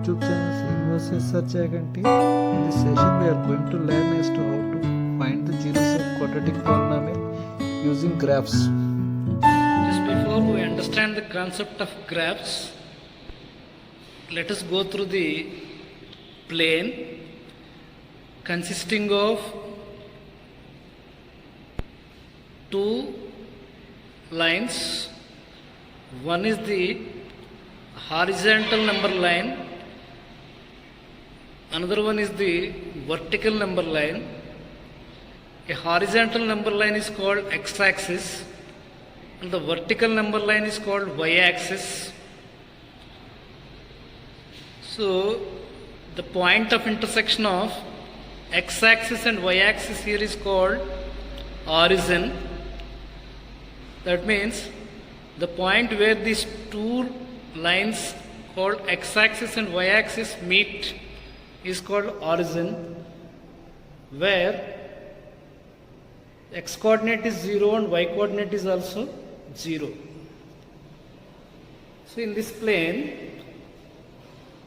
YouTube channel Srinivas Search Aganti. In this session we are going to learn as to how to find the zeros of quadratic polynomial using graphs. Just before we understand the concept of graphs, let us go through the plane consisting of two lines. One is the horizontal number line, another one is the vertical number line. A horizontal number line is called x-axis and the vertical number line is called y-axis. So the point of intersection of x-axis and y-axis here is called origin. That means the point where these two lines called x-axis and y-axis meet is called origin, where x coordinate is 0 and y coordinate is also 0. So in this plane,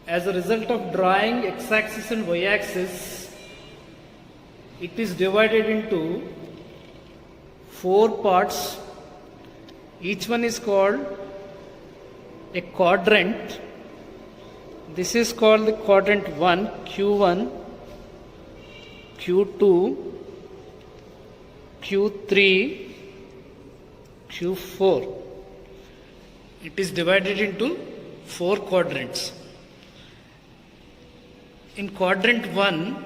as a result of drawing x-axis and y-axis, it is divided into 4 parts. Each one is called a quadrant. This is called the quadrant 1, Q1, Q2, Q3, Q4. It is divided into 4 quadrants. In quadrant 1,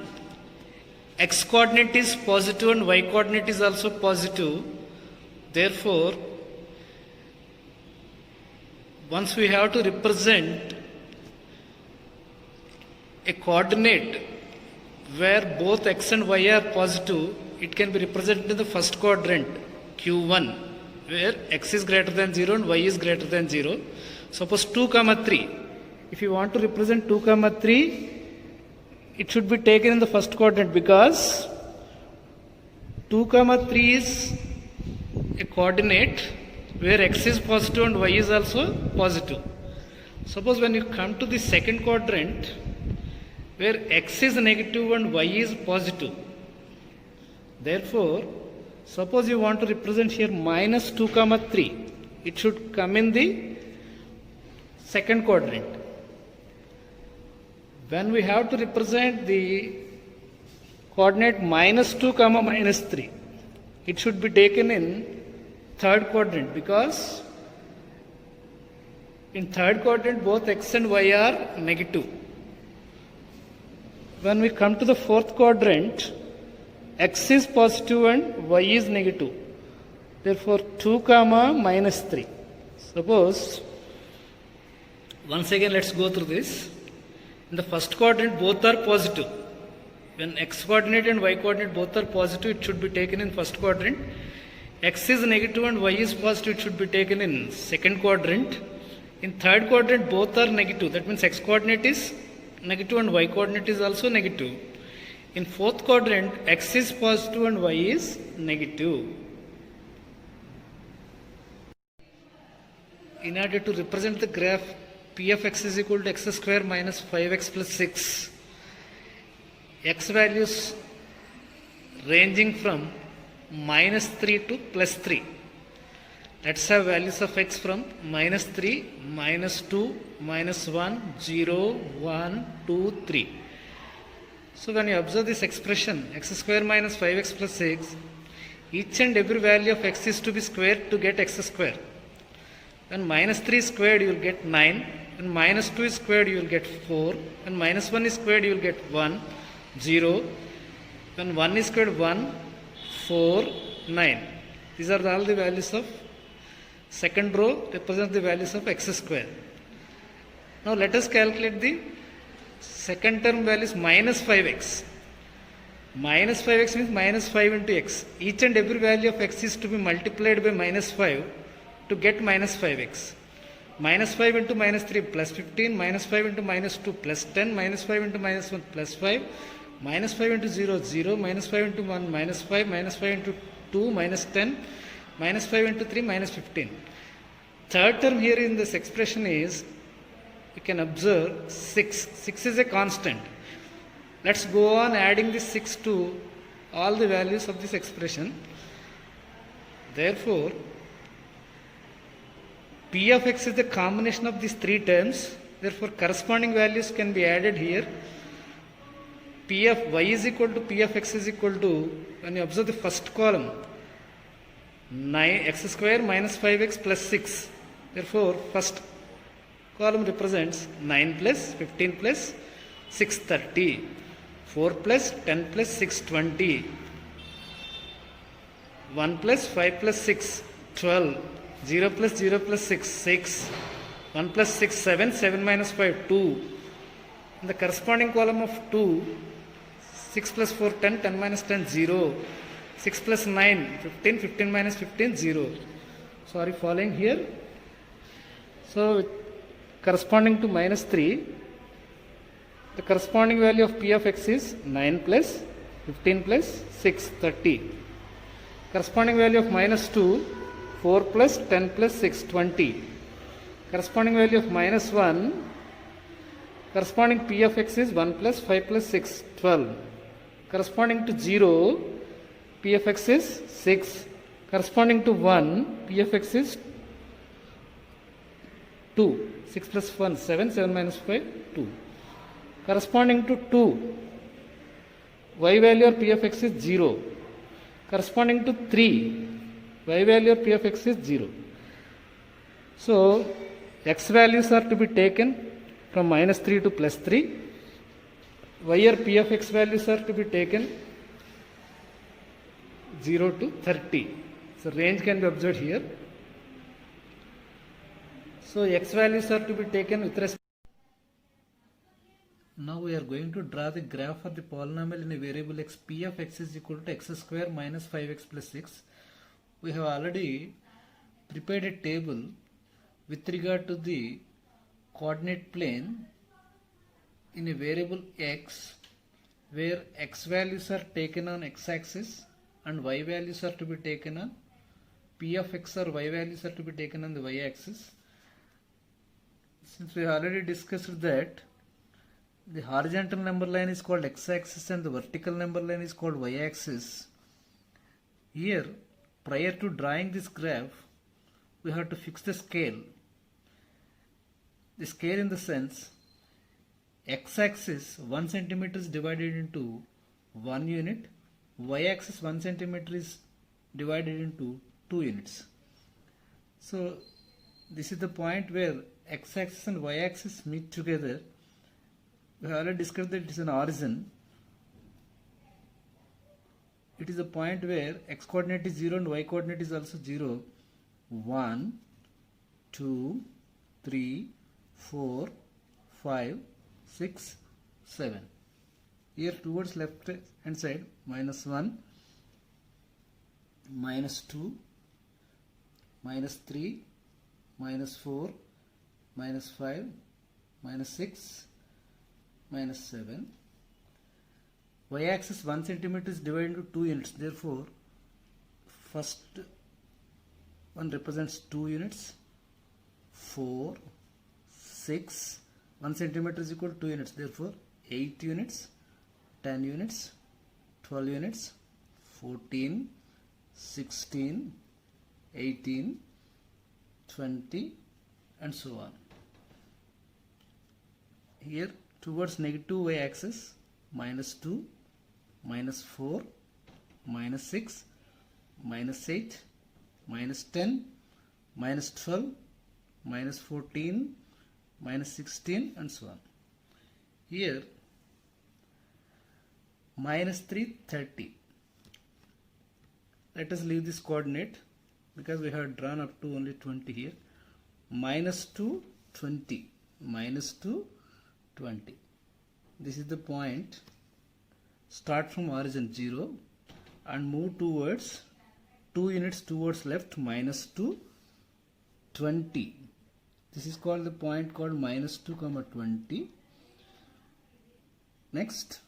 x coordinate is positive and y coordinate is also positive. Therefore, once we have to represent a coordinate where both x and y are positive, it can be represented in the first quadrant, Q1, where x is greater than 0 and y is greater than 0. Suppose 2, 3. If you want to represent 2, 3, it should be taken in the first quadrant because 2, 3 is a coordinate where x is positive and y is also positive. Suppose when you come to the second quadrant where x is negative and y is positive, therefore, suppose you want to represent here minus 2, 3, it should come in the second quadrant. When we have to represent the coordinate minus 2, minus 3, it should be taken in third quadrant because in third quadrant both x and y are negative. When we come to the fourth quadrant, x is positive and y is negative. Therefore, 2, minus 3. Suppose, once again let's go through this. In the first quadrant both are positive. When x coordinate and y coordinate both are positive, it should be taken in first quadrant. X is negative and y is positive, it should be taken in second quadrant. In third quadrant both are negative. That means x coordinate is negative and y coordinate is also negative. In fourth quadrant, x is positive and y is negative. In order to represent the graph p of x is equal to x square minus 5x plus 6, x values ranging from minus 3 to plus 3. Let's have values of x from minus 3, minus 2, minus 1, 0, 1, 2, 3. So when you observe this expression, x square minus 5x plus 6, each and every value of x is to be squared to get x square. When minus 3 is squared, you will get 9. When minus 2 is squared, you will get 4. When minus 1 is squared, you will get 1, 0. When 1 is squared, 1, 4, 9. These are all the values of second row, represents the values of x square. Now let us calculate the second term values minus 5x. Minus 5x means minus 5 into x. Each and every value of x is to be multiplied by minus 5 to get minus 5x. Minus 5 into minus 3 plus 15, minus 5 into minus 2 plus 10, minus 5 into minus 1 plus 5, minus 5 into 0, 0, minus 5 into 1, minus 5, minus 5 into 2, minus 10, minus 5 into 3, minus 15. Third term here in this expression is we can observe 6. 6 is a constant. Let's go on adding this 6 to all the values of this expression. Therefore, P of x is the combination of these three terms. Therefore, corresponding values can be added here. P of y is equal to P of x is equal to, when you observe the first column, 9x square minus 5x plus 6. Therefore, first column represents 9 plus 15 plus 6 30, 4 plus 10 plus 6 20, 1 plus 5 plus 6 12, 0 plus 0 plus 6 6, 1 plus 6 7, 7 minus 5 2. In the corresponding column of 2, 6 plus 4 10, 10 minus 10 0, 6 plus 9 15, 15 minus 15 0. Sorry, following here. So corresponding to minus 3, the corresponding value of P of x is 9 plus 15 plus 6 30. Corresponding value of minus 2, 4 plus 10 plus 6 20. Corresponding value of minus 1, corresponding P of x is 1 plus 5 plus 6 12. Corresponding to 0, P of x is 6. Corresponding to 1, P of x is 2. 6 plus 1 7, 7 minus 5 2. Corresponding to 2, y value or P of x is 0. Corresponding to 3, y value or P of x is 0. So x values are to be taken from minus 3 to plus 3. Y or P of x values are to be taken 0 to 30. So range can be observed here. So x values are to be taken with respect. Now we are going to draw the graph for the polynomial in a variable x. P of x is equal to x square minus 5x plus 6. We have already prepared a table with regard to the coordinate plane in a variable x, where x values are taken on x-axis and y values are to be taken on P of x, or y values are to be taken on the y-axis. Since we already discussed that the horizontal number line is called x-axis and the vertical number line is called y-axis, here prior to drawing this graph we have to fix the scale. The scale in the sense, x-axis 1 centimeter is divided into 1 unit, y-axis 1 centimeter is divided into 2 units. So this is the point where x-axis and y-axis meet together. We have already discussed that it is an origin. It is a point where x coordinate is 0 and y coordinate is also 0. 1, 2, 3, 4, 5, 6, 7. Here towards left hand side, minus 1, minus 2, minus 3, minus 4, minus 5, minus 6, minus 7. Y-axis 1 centimeter is divided into 2 units. Therefore, first one represents 2 units. 4, 6. 1 centimeter is equal to 2 units. Therefore, 8 units, 10 units, 12 units, 14, 16, 18, 20, and so on. Here towards negative y-axis, minus 2, minus 4, minus 6, minus 8, minus 10, minus 12, minus 14, minus 16, and so on. Here minus 3, 30. Let us leave this coordinate because we have drawn up to only 20 here. Minus 2, 20. Minus 2, 20. This is the point. Start from origin 0 and move towards 2 units towards left, minus 2, 20. This is called the point called minus 2, 20. Next,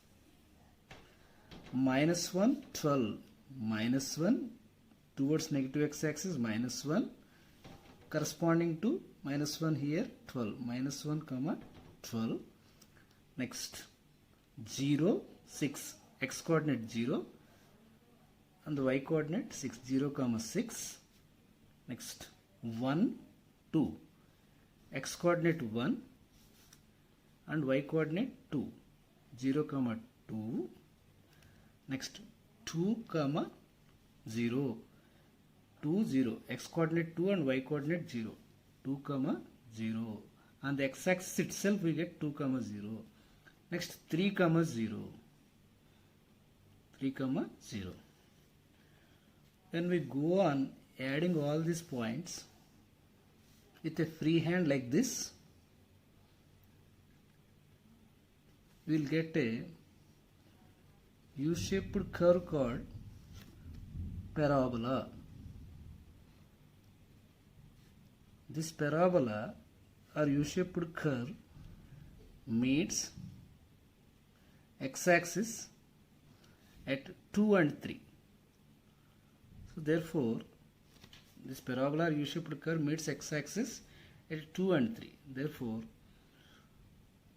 minus 1, 12. Minus 1 towards negative x-axis, minus 1, corresponding to minus 1 here, 12, minus 1 comma 12. Next 0, 6, x coordinate 0 and the y coordinate 6, 0 comma 6. Next 1, 2, x coordinate 1 and y coordinate 2, 0 comma 2. Next 2 comma 0, 2, 0, x coordinate 2 and y coordinate 0, 2 comma 0. On the x axis itself we get 2 comma 0. Next 3 comma 0, 3 comma 0. When we go on adding all these points with a free hand like this, we will get a U-shaped curve called parabola. This parabola or U-shaped curve meets x-axis at 2 and 3. So therefore, this parabola or U-shaped curve meets x-axis at 2 and 3. Therefore,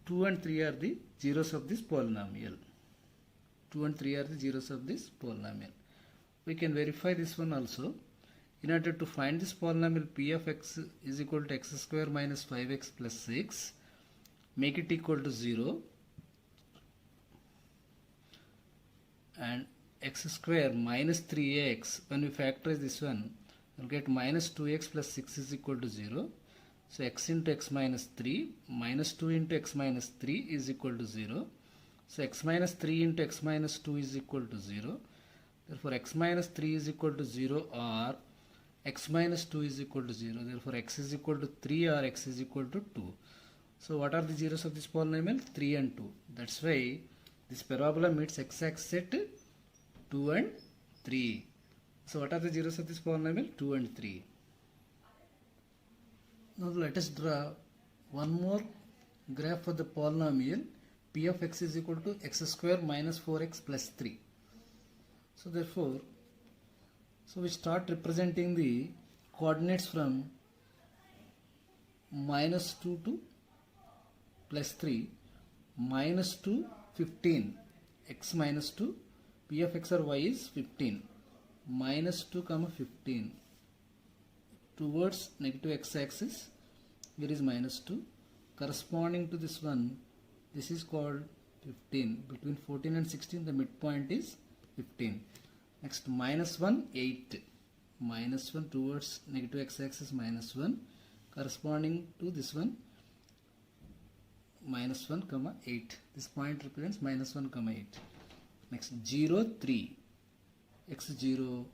2 and 3 are the zeros of this polynomial. 2 and 3 are the zeros of this polynomial. We can verify this one also. In order to find this polynomial p of x is equal to x square minus 5x plus 6, make it equal to 0 and x square minus 3x, when we factorize this one, we'll get minus 2x plus 6 is equal to 0. So x into x minus 3 minus 2 into x minus 3 is equal to 0. So x minus 3 into x minus 2 is equal to 0. Therefore x minus 3 is equal to 0 or x minus 2 is equal to 0. Therefore x is equal to 3 or x is equal to 2. So what are the zeros of this polynomial? 3 and 2. That's why this parabola meets x-axis at 2 and 3. So what are the zeros of this polynomial? 2 and 3. Now let us draw one more graph for the polynomial p of x is equal to x square minus 4x plus 3. So therefore, we start representing the coordinates from minus 2 to plus 3, minus 2, 15, x minus 2, p of x or y is 15, minus 2 comma 15. Towards negative x-axis, here is minus 2. Corresponding to this one, this is called 15. Between 14 and 16, the midpoint is 15. Next, minus 1, 8. Minus 1 towards negative x-axis, minus 1. Corresponding to this one, minus 1, comma 8. This point represents minus 1, comma 8. Next, 0, 3. X 0,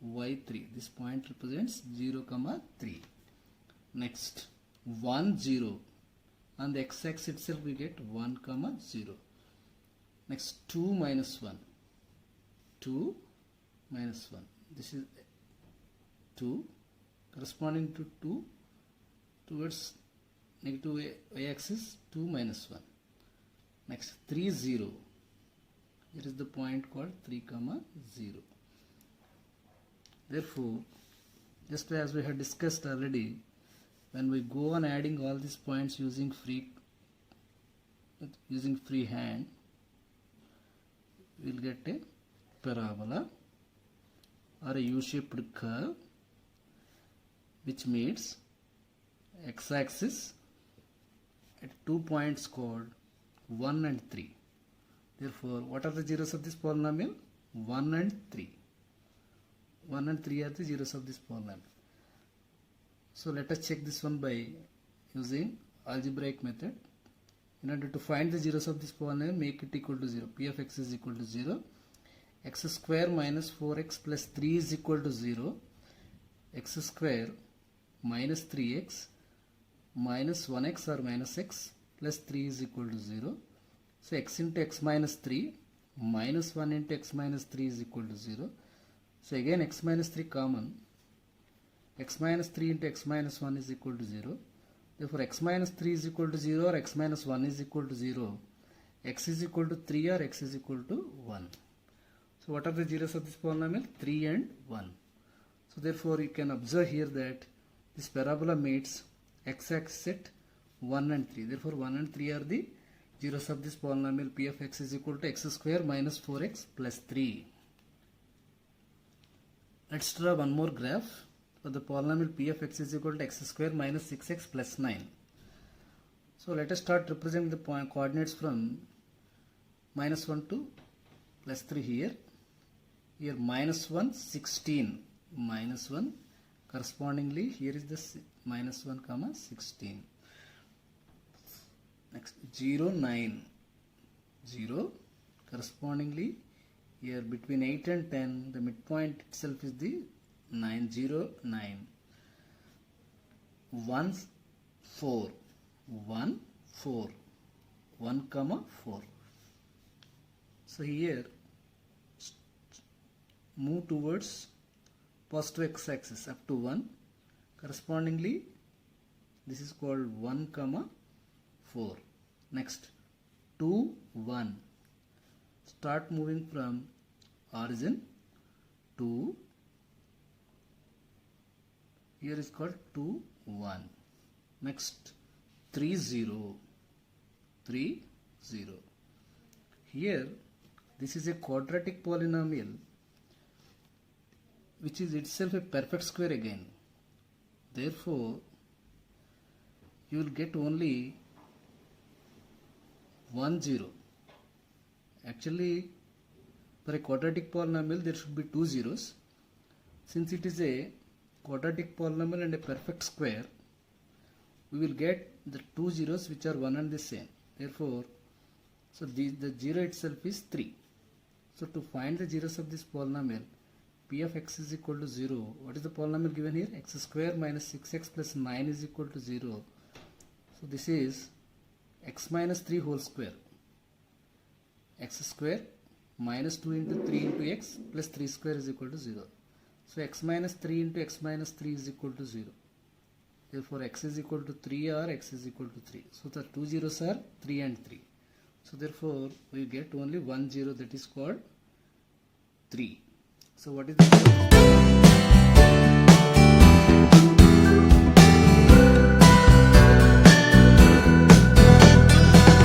y 3. This point represents 0, comma 3. Next, 1, 0. On the x-axis itself we get 1, comma 0. Next, 2 minus 1. 2 minus 1. This is 2. Corresponding to 2 towards negative y-axis, 2 minus 1. Next, 3, 0. Here is the point called 3, comma 0. Therefore, just as we had discussed already, when we go on adding all these points using free hand, we will get a parabola or a U-shaped curve which meets x-axis at 2 points called 1 and 3. Therefore, what are the zeros of this polynomial? 1 and 3. 1 and 3 are the zeros of this polynomial. So let us check this one by using algebraic method. In order to find the zeros of this polynomial, make it equal to 0. P of x is equal to 0. X square minus 4x plus 3 is equal to 0. X square minus 3x minus 1x or minus x plus 3 is equal to 0. So x into x minus 3 minus 1 into x minus 3 is equal to 0. So again x minus 3 common. X minus 3 into x minus 1 is equal to 0. Therefore x minus 3 is equal to 0 or x minus 1 is equal to 0. X is equal to 3 or x is equal to 1. So what are the zeros of this polynomial? 3 and 1. So therefore you can observe here that this parabola meets x-axis at 1 and 3. Therefore 1 and 3 are the zeros of this polynomial p of x is equal to x square minus 4x plus 3. Let's draw one more graph for the polynomial p of x is equal to x square minus 6x plus 9. So let us start representing the coordinates from minus 1 to plus 3 here. Here minus 1, 16, minus 1. Correspondingly, here is the minus 1 comma 16. Next 0, 9, 0. Correspondingly, here between 8 and 10, the midpoint itself is the 9, 0, 9. 1, 4, 1, 4, 1 comma 4. So here move towards positive x-axis up to 1. Correspondingly, this is called 1 comma 4. Next 2, 1. Start moving from origin to here is called 2, 1. Next 3, 0. 3, 0. Here this is a quadratic polynomial which is itself a perfect square again. Therefore, you will get only 1, 0. Actually, for a quadratic polynomial, there should be 2 zeros. Since it is a quadratic polynomial and a perfect square, we will get the 2 zeros which are one and the same. Therefore, so the 0 itself is 3. So to find the zeros of this polynomial, p of x is equal to 0. What is the polynomial given here? X square minus 6x plus 9 is equal to 0. So this is x minus 3 whole square. X square minus 2 into 3 into x plus 3 square is equal to 0. So x minus 3 into x minus 3 is equal to 0. Therefore x is equal to 3 or x is equal to 3. So the two zeros are 3 and 3. So therefore we get only one zero, that is called 3. So what is the